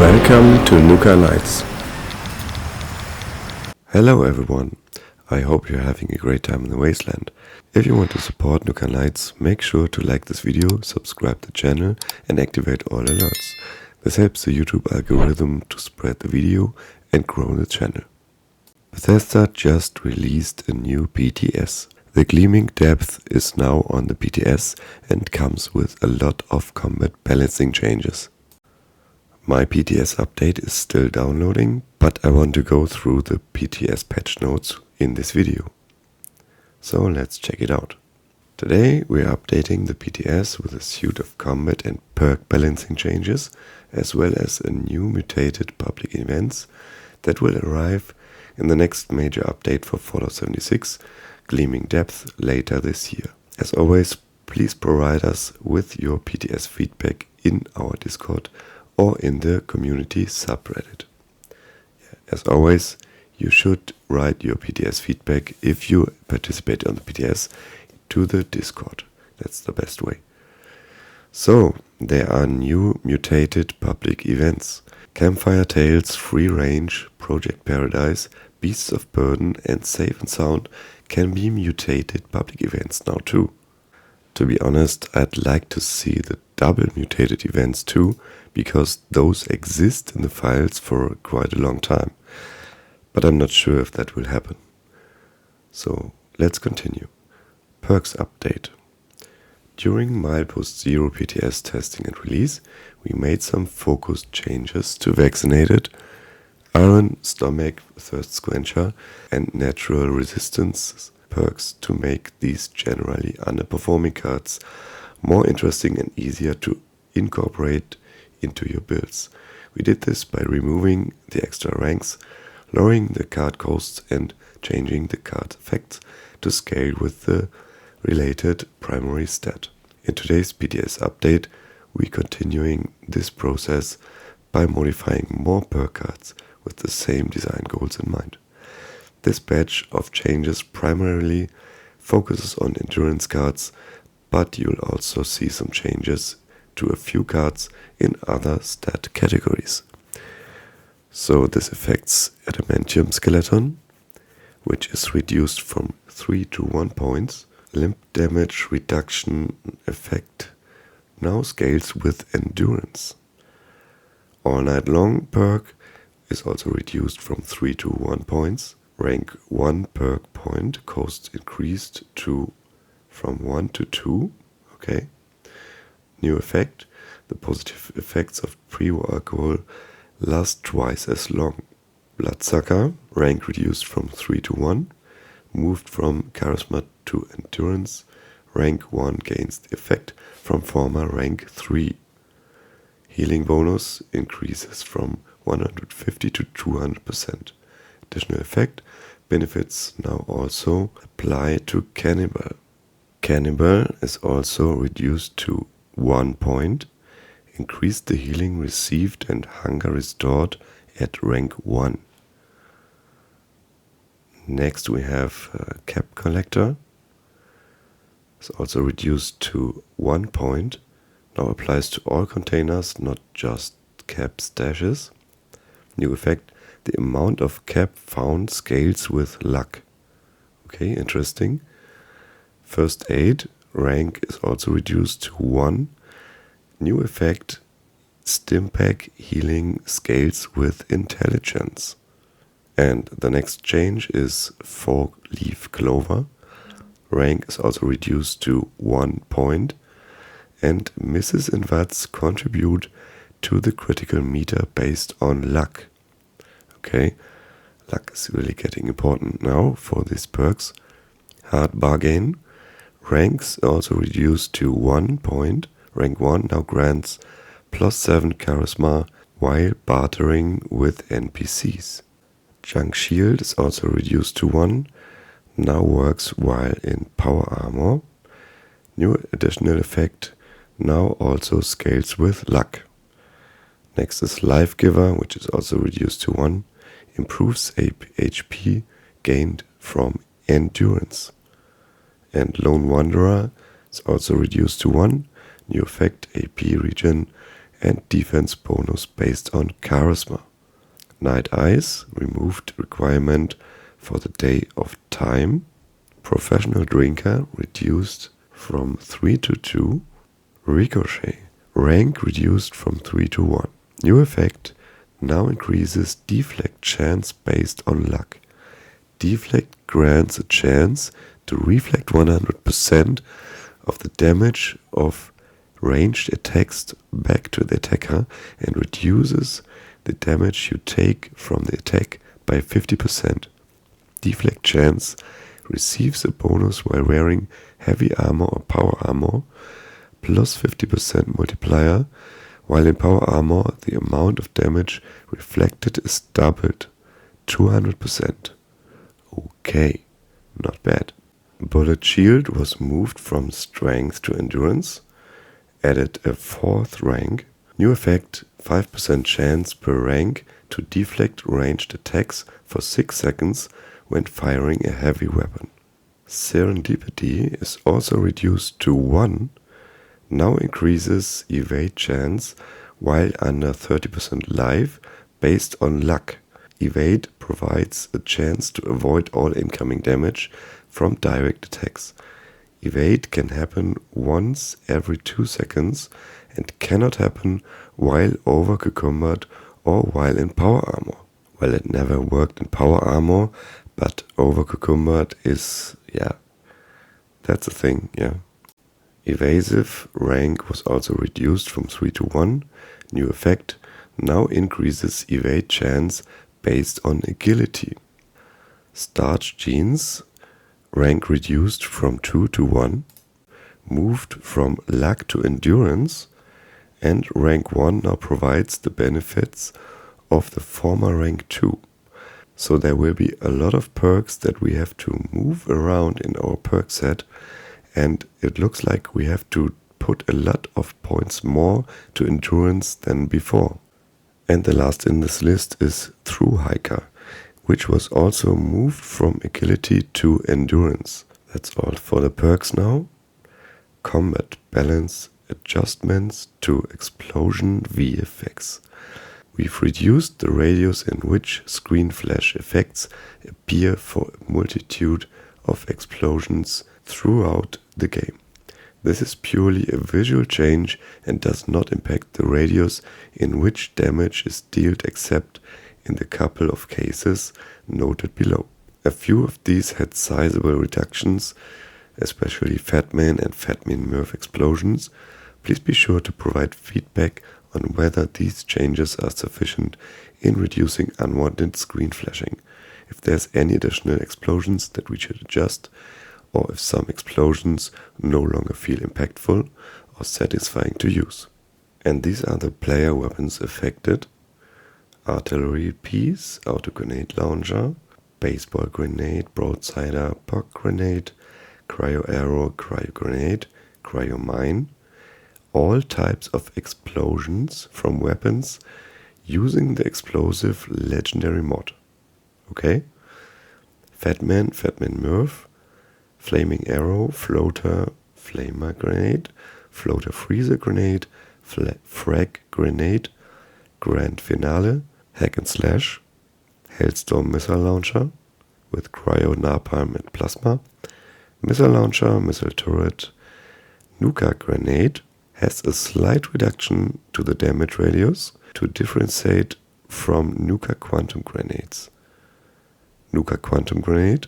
Welcome to Nuka Nights. Hello everyone, I hope you're having a great time in the wasteland. If you want to support Nuka Nights, make sure to like this video, subscribe the channel and activate all alerts. This helps the YouTube algorithm to spread the video and grow the channel. Bethesda just released a new PTS. The Gleaming depth is now on the PTS and comes with a lot of combat balancing changes. My PTS update is still downloading, but I want to go through the PTS patch notes in this video. So let's check it out. Today we are updating the PTS with a suite of combat and perk balancing changes, as well as a new mutated public events that will arrive in the next major update for Fallout 76, Gleaming depth, later this year. As always, please provide us with your PTS feedback in our Discord or in the community subreddit. As always, you should write your PTS feedback if you participate on the PTS to the Discord. That's the best way. So, there are new mutated public events. Campfire Tales, Free Range, Project Paradise, Beasts of Burden and Safe and Sound can be mutated public events now too. To be honest, I'd like to see the double mutated events too, because those exist in the files for quite a long time. But I'm not sure if that will happen. So let's continue. Perks update. During Milepost 0 PTS testing and release, we made some focused changes to Vaccinated, Iron, Stomach, Thirst Squencher and Natural Resistance perks to make these generally underperforming cards more interesting and easier to incorporate into your builds. We did this by removing the extra ranks, lowering the card costs and changing the card effects to scale with the related primary stat. In today's PTS update, we're continuing this process by modifying more perk cards with the same design goals in mind. This batch of changes primarily focuses on endurance cards, but you'll also see some changes to a few cards in other stat categories. So this affects Adamantium Skeleton, which is reduced from 3 to 1 points. Limp damage reduction effect now scales with endurance. All Night Long perk is also reduced from 3 to 1 points. Rank 1 perk point cost increased from 1 to 2. Okay. New effect. The positive effects of pre-war alcohol last twice as long. Bloodsucker. Rank reduced from 3 to 1. Moved from Charisma to Endurance. Rank 1 gains the effect from former rank 3. Healing bonus increases from 150 to 200%. Additional effect benefits now also apply to Cannibal. Cannibal is also reduced to 1 point. Increase the healing received and hunger restored at rank 1. Next we have Cap Collector. It's also reduced to 1 point. Now applies to all containers, not just cap stashes. New effect, the amount of cap found scales with luck. Okay, interesting. First aid, rank is also reduced to 1. New effect, Stimpack healing scales with intelligence. And the next change is Four Leaf Clover. Rank is also reduced to 1 point. And misses and VATs contribute to the critical meter based on luck. Okay, luck is really getting important now for these perks. Hard Bargain. Ranks also reduced to 1 point. Rank 1 now grants +7 Charisma while bartering with NPCs. Junk Shield is also reduced to 1. Now works while in Power Armor. New additional effect now also scales with luck. Next is Life Giver, which is also reduced to 1. Improves HP gained from Endurance. And Lone Wanderer is also reduced to 1. New effect AP regen and defense bonus based on charisma. Night Eyes removed requirement for the Day of Time. Professional Drinker reduced from 3 to 2. Ricochet. Rank reduced from 3 to 1. New effect now increases deflect chance based on luck. Deflect grants a chance to reflect 100% of the damage of ranged attacks back to the attacker and reduces the damage you take from the attack by 50%. Deflect chance receives a bonus while wearing heavy armor or power armor, plus 50% multiplier, while in power armor the amount of damage reflected is doubled, 200%. Okay, not bad. Bullet Shield was moved from Strength to Endurance, added a 4th rank. New effect, 5% chance per rank to deflect ranged attacks for 6 seconds when firing a heavy weapon. Serendipity is also reduced to 1, now increases evade chance while under 30% life based on luck. Evade provides a chance to avoid all incoming damage from direct attacks. Evade can happen once every 2 seconds and cannot happen while over combat or while in power armor. Well, it never worked in power armor, but over combat is, that's a thing, Evasive rank was also reduced from 3 to 1. New effect now increases evade chance based on agility. Starch Jeans rank reduced from 2 to 1, moved from luck to endurance, and rank 1 now provides the benefits of the former rank 2. So there will be a lot of perks that we have to move around in our perk set, and it looks like we have to put a lot of points more to endurance than before. And the last in this list is Through Hiker, which was also moved from agility to endurance. That's all for the perks now. Combat balance adjustments to explosion VFX. We've reduced the radius in which screen flash effects appear for a multitude of explosions throughout the game. This is purely a visual change and does not impact the radius in which damage is dealt except in the couple of cases noted below. A few of these had sizable reductions, especially Fatman and Fatman Murph explosions. Please be sure to provide feedback on whether these changes are sufficient in reducing unwanted screen flashing, if there's any additional explosions that we should adjust, or if some explosions no longer feel impactful or satisfying to use. And these are the player weapons affected: artillery piece, auto grenade launcher, baseball grenade, broadsider, Perk grenade, cryo arrow, cryo grenade, cryo mine. All types of explosions from weapons using the explosive legendary mod. Okay? Fatman, Fatman Murph, flaming arrow, floater, flamer grenade, floater freezer grenade, frag grenade, grand finale, hack and slash, hailstorm missile launcher with cryo, napalm and plasma, missile launcher, missile turret, Nuka grenade, has a slight reduction to the damage radius to differentiate from Nuka quantum grenades. Nuka quantum grenade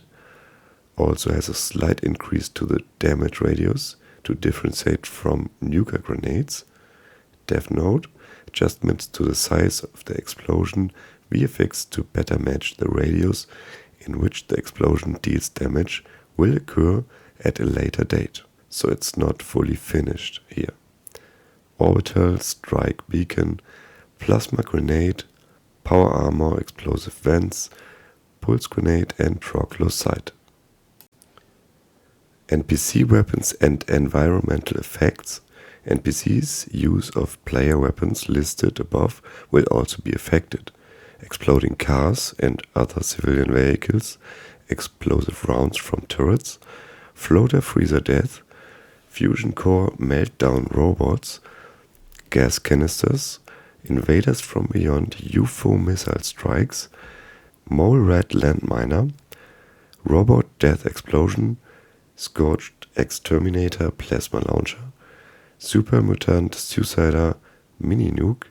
also has a slight increase to the damage radius to differentiate from Nuka grenades. Dev note, adjustments to the size of the explosion VFX to better match the radius in which the explosion deals damage will occur at a later date, so it's not fully finished here. Orbital strike beacon, plasma grenade, power armor, explosive vents, pulse grenade and Troglo sight. NPC weapons and environmental effects. NPCs' use of player weapons listed above will also be affected. Exploding cars and other civilian vehicles, explosive rounds from turrets, floater freezer death, fusion core meltdown robots, gas canisters, invaders from beyond, UFO missile strikes, mole rat landminer, robot death explosion, scorched exterminator plasma launcher, super mutant suicider mini nuke,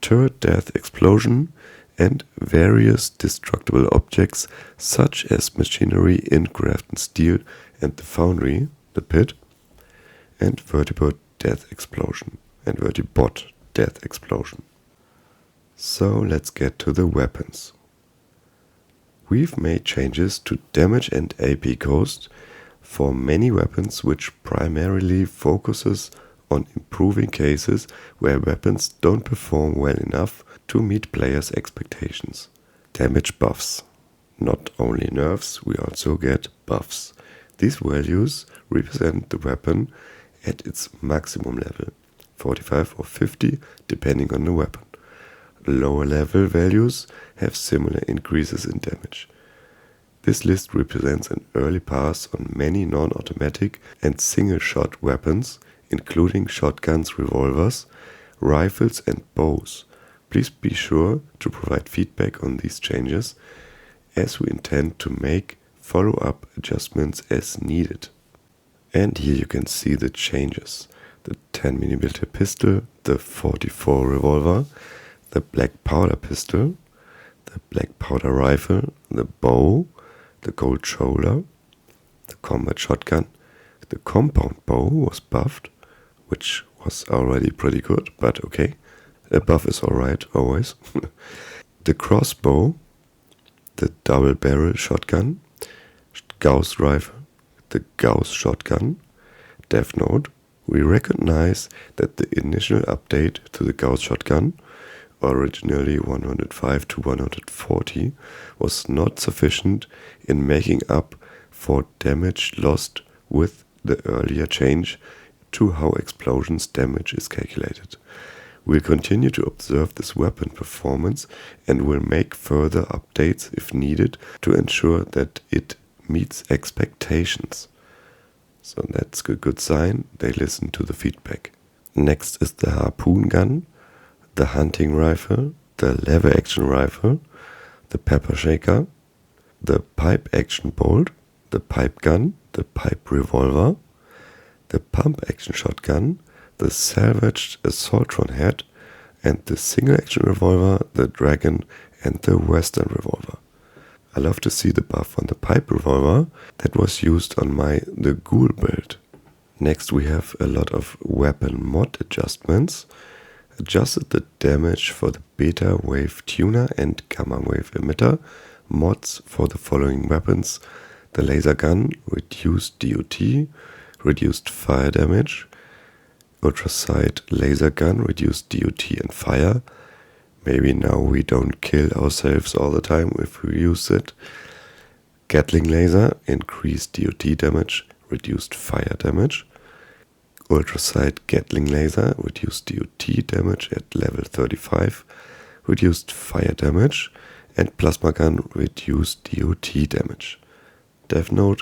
turret death explosion, and various destructible objects such as machinery in Grafton Steel and the Foundry, the Pit, and vertibot death explosion and vertibot death explosion. So let's get to the weapons. We've made changes to damage and AP cost for many weapons, which primarily focuses on improving cases where weapons don't perform well enough to meet players' expectations. Damage buffs. Not only nerfs, we also get buffs. These values represent the weapon at its maximum level, 45 or 50 depending on the weapon. Lower level values have similar increases in damage. This list represents an early pass on many non-automatic and single-shot weapons, including shotguns, revolvers, rifles and bows. Please be sure to provide feedback on these changes, as we intend to make follow-up adjustments as needed. And here you can see the changes. The 10mm pistol, the 44 revolver, the black powder pistol, the black powder rifle, the bow, the gold shoulder, the combat shotgun. The compound bow was buffed, which was already pretty good, but okay. A buff is alright, always. The crossbow, the double barrel shotgun, Gauss rifle, the Gauss shotgun, Death Note. We recognize that the initial update to the Gauss shotgun, originally 105 to 140, was not sufficient in making up for damage lost with the earlier change to how explosions damage is calculated. We'll continue to observe this weapon performance and will make further updates if needed to ensure that it meets expectations. So that's a good sign, they listen to the feedback. Next is the harpoon gun, the hunting rifle, the lever action rifle, the pepper shaker, the pipe action bolt, the pipe gun, the pipe revolver, the pump action shotgun, the salvaged assaultron head, and the single action revolver, the dragon, and the western revolver. I love to see the buff on the pipe revolver that was used on the ghoul build. Next we have a lot of weapon mod adjustments. Adjusted the damage for the beta wave tuner and gamma wave emitter mods for the following weapons: the laser gun, reduced DOT, reduced fire damage, ultrasight laser gun, reduced DOT and fire. Maybe now we don't kill ourselves all the time if we use it. Gatling laser, increased DOT damage, reduced fire damage. Ultrasight Gatling laser, reduced DOT damage at level 35, reduced fire damage, and plasma gun, reduced DOT damage. Death Note: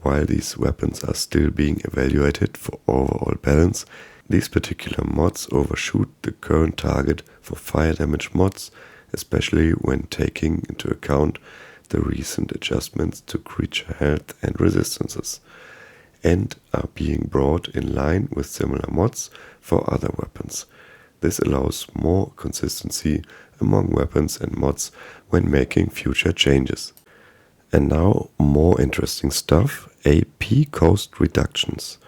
while these weapons are still being evaluated for overall balance, these particular mods overshoot the current target for fire damage mods, especially when taking into account the recent adjustments to creature health and resistances, and are being brought in line with similar mods for other weapons. This allows more consistency among weapons and mods when making future changes. And now more interesting stuff: AP cost reductions.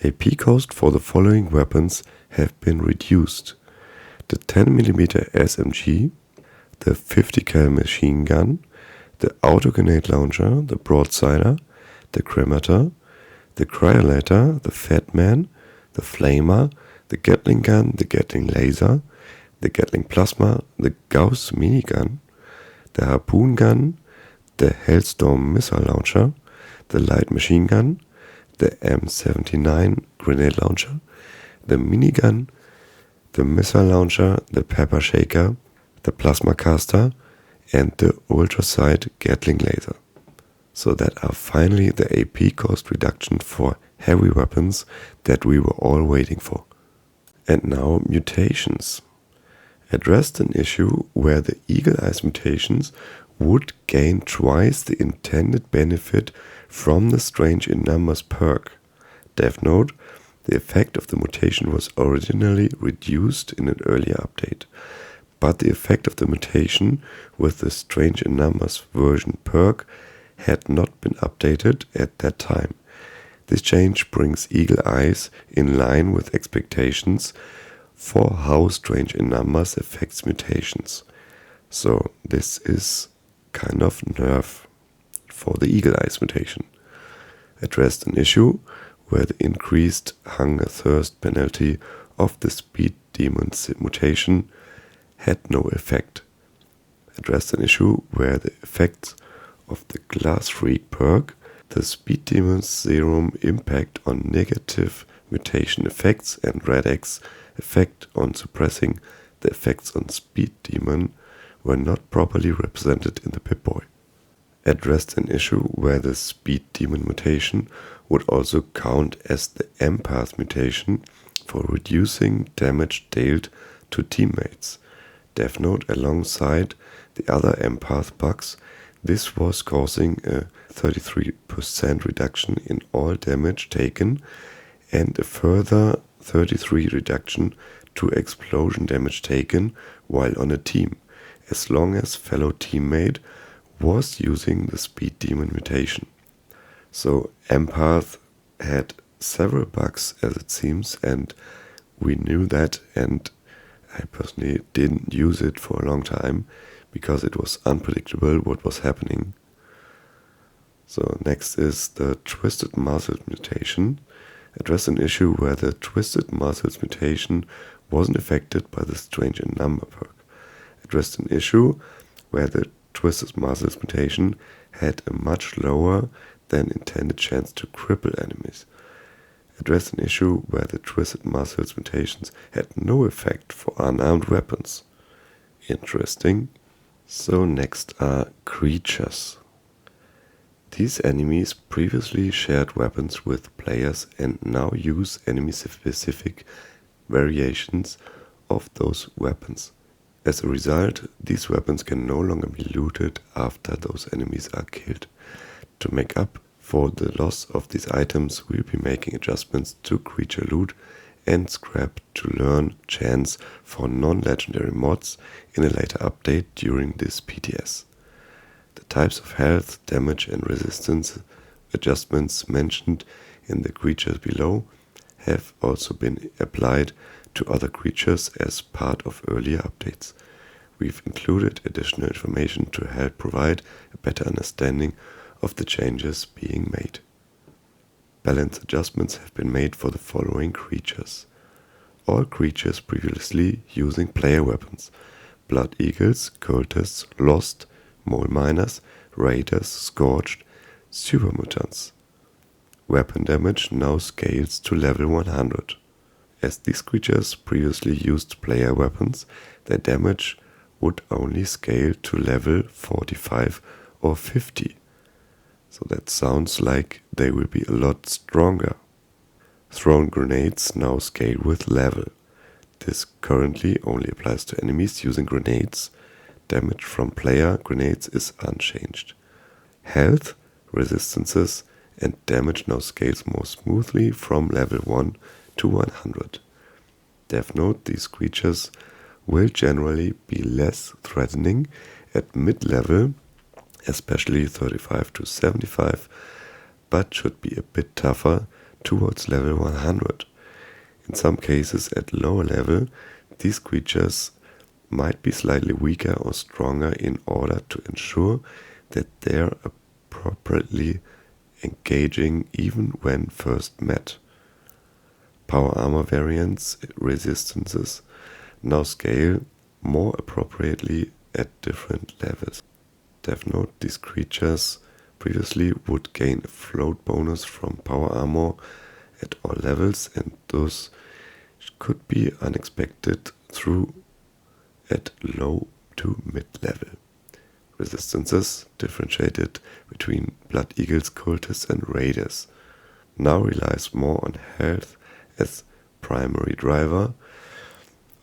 AP cost for the following weapons have been reduced: the 10mm SMG, the 50 cal machine gun, the auto grenade launcher, the broadsider, the cremator, the cryolator, the fat man, the flamer, the Gatling gun, the Gatling laser, the Gatling plasma, the Gauss minigun, the harpoon gun, the Hellstorm missile launcher, the light machine gun, the M79 grenade launcher, the minigun, the missile launcher, the pepper shaker, the plasma caster, and the ultrasight Gatling laser. So that are finally the AP cost reduction for heavy weapons that we were all waiting for. And now mutations. Addressed an issue where the Eagle Eyes mutations would gain twice the intended benefit from the Strange in Numbers perk. Dev note, the effect of the mutation was originally reduced in an earlier update, but the effect of the mutation with the Strange in Numbers version perk had not been updated at that time. This change brings Eagle Eyes in line with expectations for how Strange in Numbers affects mutations. So this is kind of nerf for the Eagle Eyes mutation. Addressed an issue where the increased hunger thirst penalty of the Speed Demon mutation had no effect. Addressed an issue where the effects of the Glass Freak perk, the Speed Demon's serum impact on negative mutation effects and Red X effect on suppressing the effects on Speed Demon were not properly represented in the Pip-Boy. Addressed an issue where the Speed Demon mutation would also count as the Empath mutation for reducing damage dealt to teammates. Dev note, alongside the other Empath bugs, this was causing a 33% reduction in all damage taken and a further 33% reduction to explosion damage taken while on a team, as long as fellow teammate was using the Speed Demon mutation. So Empath had several bugs, as it seems, and we knew that, and I personally didn't use it for a long time because it was unpredictable what was happening. So next is the Twisted Muscles mutation. Address an issue where the Twisted Muscles mutation wasn't affected by the Strange in Number perk. Addressed an issue where the Twisted Muscles mutation had a much lower than intended chance to cripple enemies. Addressed an issue where the Twisted Muscles mutations had no effect for unarmed weapons. Interesting. So next are creatures. These enemies previously shared weapons with players and now use enemy-specific variations of those weapons. As a result, these weapons can no longer be looted after those enemies are killed. To make up for the loss of these items, we'll be making adjustments to creature loot and scrap to learn chance for non-legendary mods in a later update during this PTS. The types of health, damage and resistance adjustments mentioned in the creatures below have also been applied to other creatures as part of earlier updates. We've included additional information to help provide a better understanding of the changes being made. Balance adjustments have been made for the following creatures. All creatures previously using player weapons: Blood Eagles, Cultists, Lost, Mole Miners, Raiders, Scorched, Super Mutants. Weapon damage now scales to level 100. As these creatures previously used player weapons, their damage would only scale to level 45 or 50. So that sounds like they will be a lot stronger. Thrown grenades now scale with level. This currently only applies to enemies using grenades. Damage from player grenades is unchanged. Health, resistances and damage now scales more smoothly from level 1 to 100. Dev note, these creatures will generally be less threatening at mid-level, especially 35 to 75, but should be a bit tougher towards level 100. In some cases at lower level, these creatures might be slightly weaker or stronger in order to ensure that they're appropriately engaging even when first met. Power armor variants, resistances now scale more appropriately at different levels. Dev note, these creatures previously would gain a float bonus from power armor at all levels, and those could be unexpected through at low to mid level. Resistances differentiated between Blood Eagles, Cultists and Raiders now relies more on health as primary driver,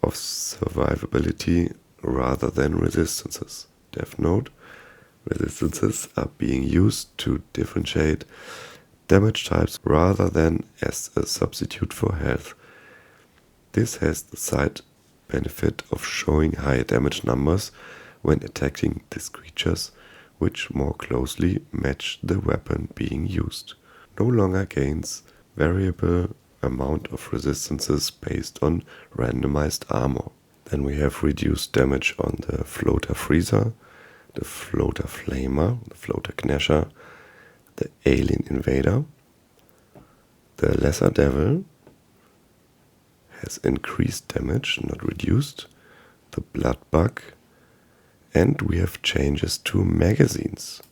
of survivability rather than resistances. Dev note, resistances are being used to differentiate damage types rather than as a substitute for health. This has the side benefit of showing higher damage numbers when attacking these creatures, which more closely match the weapon being used. No longer gains variable amount of resistances based on randomized armor. Then we have reduced damage on the Floater Freezer, the Floater Flamer, the Floater Gnasher, the Alien Invader. The Lesser Devil has increased damage, not reduced. The Blood Bug. And we have changes to magazines.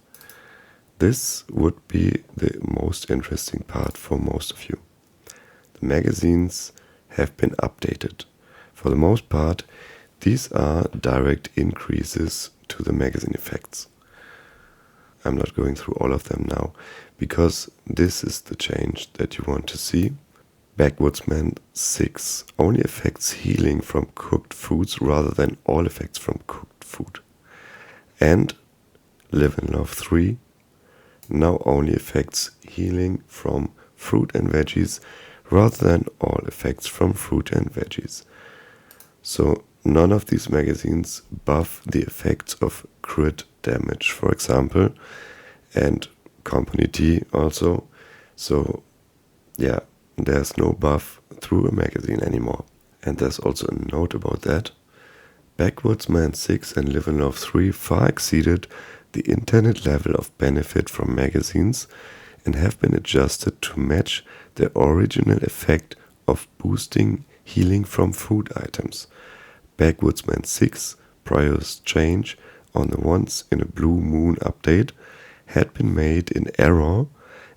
This would be the most interesting part for most of you. The magazines have been updated. For the most part, these are direct increases to the magazine effects. I'm not going through all of them now, because this is the change that you want to see. Backwoodsman 6 only affects healing from cooked foods rather than all effects from cooked food. And Live and Love 3 now only affects healing from fruit and veggies rather than all effects from fruit and veggies. So none of these magazines buff the effects of crit damage, for example, and Company T also. So yeah, there's no buff through a magazine anymore. And there's also a note about that. Backwoodsman 6 and Live and Love 3 far exceeded the intended level of benefit from magazines and have been adjusted to match the original effect of boosting healing from food items. Backwoodsman 6, prior change on the Once in a Blue Moon update, had been made in error,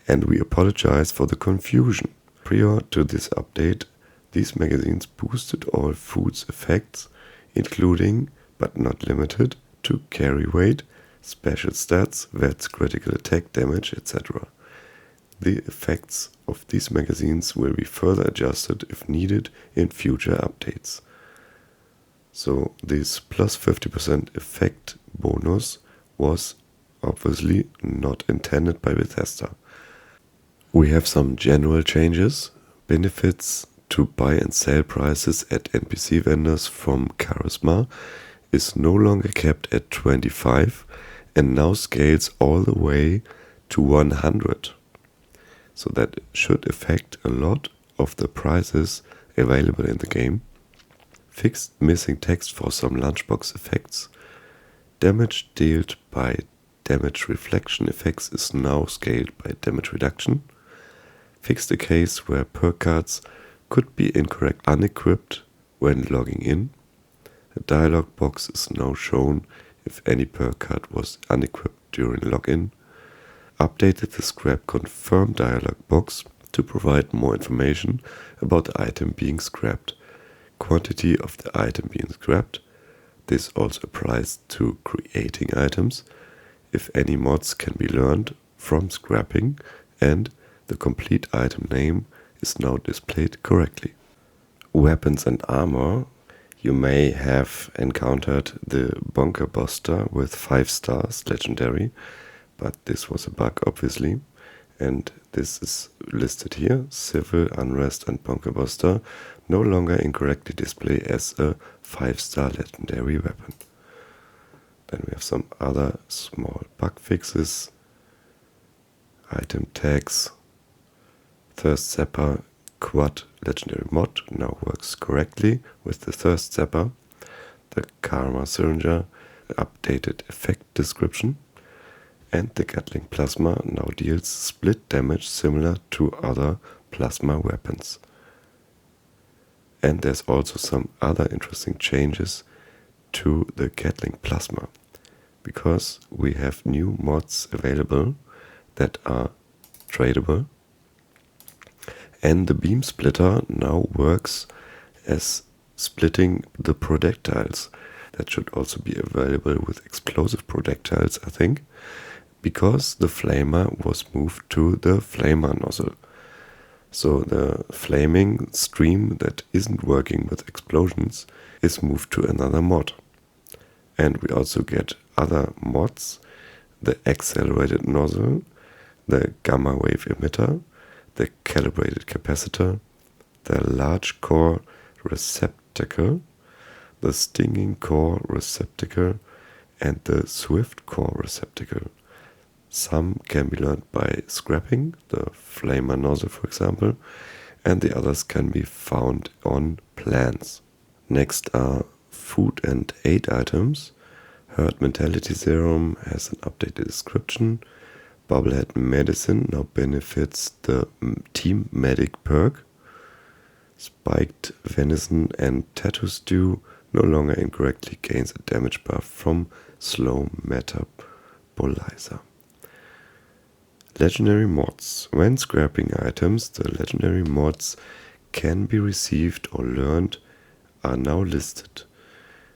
and we apologize for the confusion. Prior to this update, these magazines boosted all foods effects, including, but not limited to, carry weight, special stats, vets, critical attack damage, etc. The effects of these magazines will be further adjusted if needed in future updates. So this plus 50% effect bonus was obviously not intended by Bethesda. We have some general changes. Benefits to buy and sell prices at NPC vendors from Charisma is no longer kept at 25 and now scales all the way to 100. So that should affect a lot of the prices available in the game. Fixed missing text for some lunchbox effects. Damage dealt by damage reflection effects is now scaled by damage reduction. Fixed a case where perk cards could be incorrect unequipped when logging in. A dialog box is now shown if any perk card was unequipped during login. Updated the scrap confirm dialog box to provide more information about the item being scrapped. Quantity of the item being scrapped. This also applies to creating items, if any mods can be learned from scrapping, and the complete item name is now displayed correctly. Weapons and armor. You may have encountered the Bunker Buster with 5 stars legendary, but this was a bug obviously, and this is listed here. Civil Unrest and Bunker Buster no longer incorrectly display as a 5-star legendary weapon. Then we have some other small bug fixes. Item tags. Thirst Zapper Quad legendary mod now works correctly with the Thirst Zapper. The Karma Syringer updated effect description. And the Gatling Plasma now deals split damage similar to other plasma weapons. And there's also some other interesting changes to the Gatling Plasma, because we have new mods available that are tradable. And the Beam Splitter now works as splitting the projectiles. That should also be available with explosive projectiles, I think, because the flamer was moved to the flamer nozzle. So the flaming stream that isn't working with explosions is moved to another mod. And we also get other mods, the accelerated nozzle, the gamma wave emitter, the calibrated capacitor, the large core receptacle, the stinging core receptacle, and the swift core receptacle. Some can be learned by scrapping, the flamer nozzle for example, and the others can be found on plants. Next are food and aid items. Herd Mentality Serum has an updated description. Bubblehead Medicine now benefits the Team Medic perk. Spiked Venison and Tattoo Stew no longer incorrectly gains a damage buff from slow metabolizer. Legendary mods. When scrapping items, the legendary mods can be received or learned are now listed.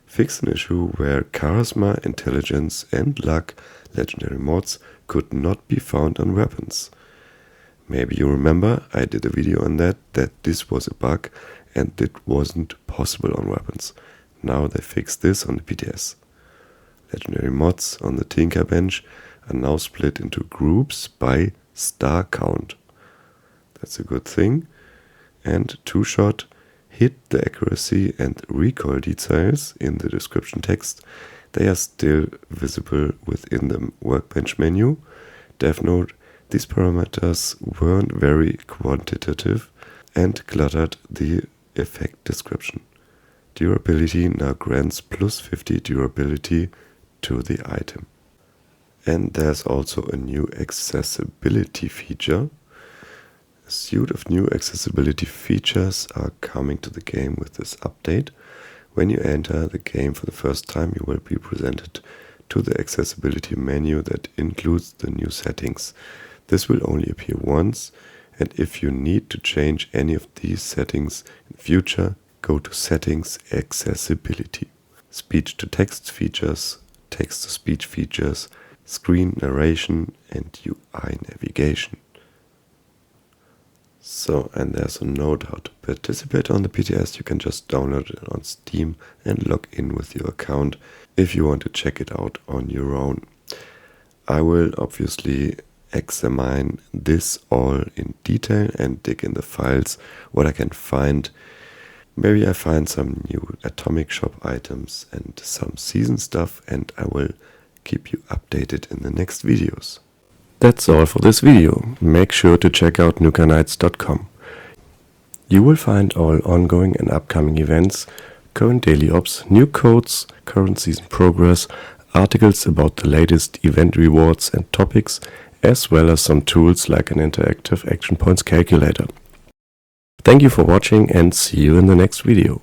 Fix an issue where Charisma, Intelligence and Luck legendary mods could not be found on weapons. Maybe you remember I did a video on that this was a bug and it wasn't possible on weapons. Now they fixed this on the PTS. Legendary mods on the Tinker bench are now split into groups by star count. That's a good thing. And two-shot, hit, the accuracy and recoil details in the description text, they are still visible within the workbench menu. Dev note, these parameters weren't very quantitative and cluttered the effect description. Durability now grants plus 50 durability to the item. And there's also a new accessibility feature. A suite of new accessibility features are coming to the game with this update. When you enter the game for the first time, you will be presented to the accessibility menu that includes the new settings. This will only appear once, and if you need to change any of these settings in future, go to Settings, Accessibility. Speech-to-text features, text-to-speech features, screen narration and UI navigation. So, and there's a note how to participate on the PTS. You can just download it on Steam and log in with your account if you want to check it out on your own. I will obviously examine this all in detail and dig in the files what I can find. Maybe I find some new Atomic Shop items and some season stuff, and I will keep you updated in the next videos. That's all for this video. Make sure to check out nukanights.com. You will find all ongoing and upcoming events, current daily ops, new codes, current season progress, articles about the latest event rewards and topics, as well as some tools like an interactive action points calculator. Thank you for watching and see you in the next video.